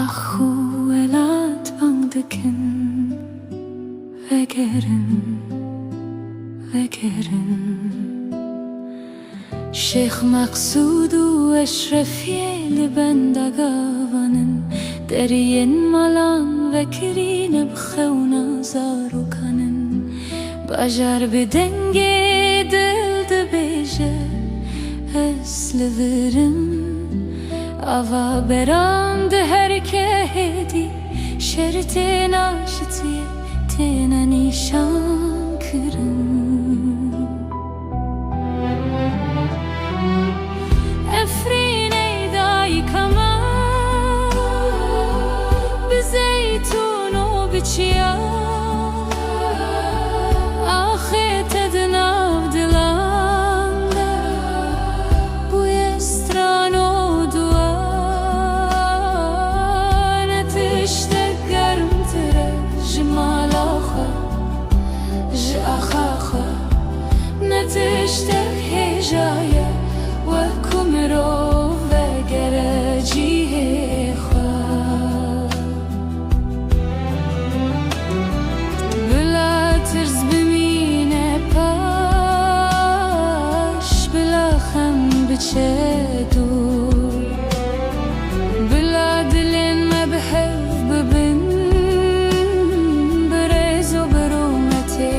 أخو ولاد بندكن وگرن شيخ مقصود واشرفي لبندگاوانن درين مالان وكرين بخونا زارو كانن باجر بدنگ دل دبيجه اسل ورم آوا براند هر که هدی شرط ناشتی تینا نیشان کرن افرین ایدای کما بزیتون و بچیا آخه تدناو دلانده بوی استران و دوان اتشته گرم تره جمال آخه جاخاخه نتشته هجایه وكمرو وگرجیه خواه بلا ترز بمینه پاش بلا خم بچه دور بلا دلین مبهف ببن برز و برومتی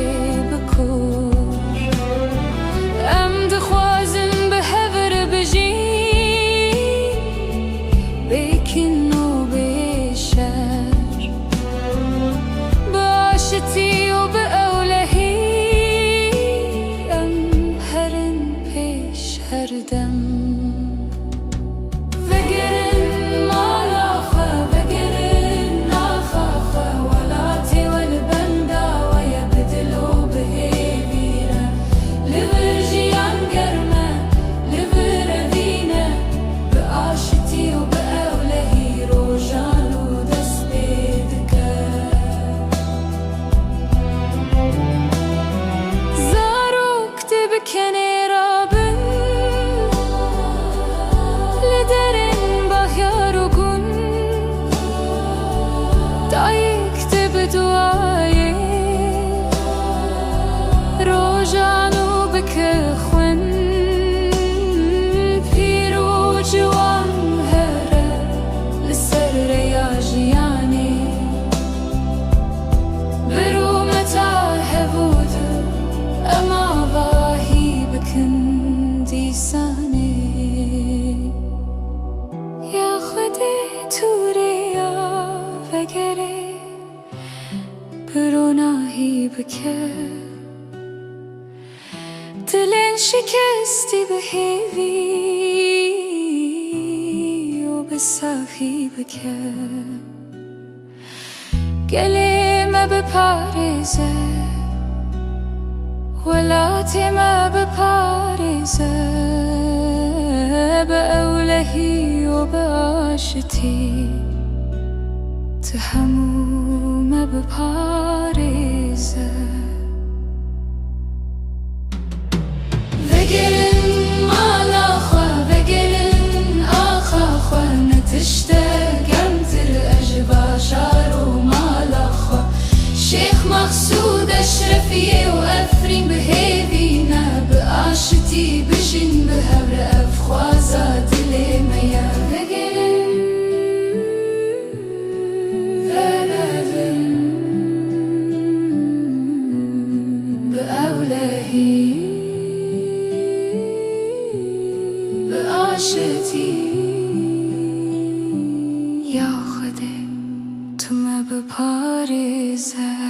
بکور ام دخوازن بروناهی بکه دلین شکستی به هیوی و به صافی بکه گلیم به پاریزه ولاتیم به پاریزه به اولهی و به آشتی تهموم به پاریزه وگرن مالا خواه وگرن آخا خواه نتشته گمتر اجبا شارو مالا خواه شيخ مقصود اشرفیه و افرین به هیوینه به آشتی بجن به هبر افخوازا دلی میا یا خودت تو ما به پاریزه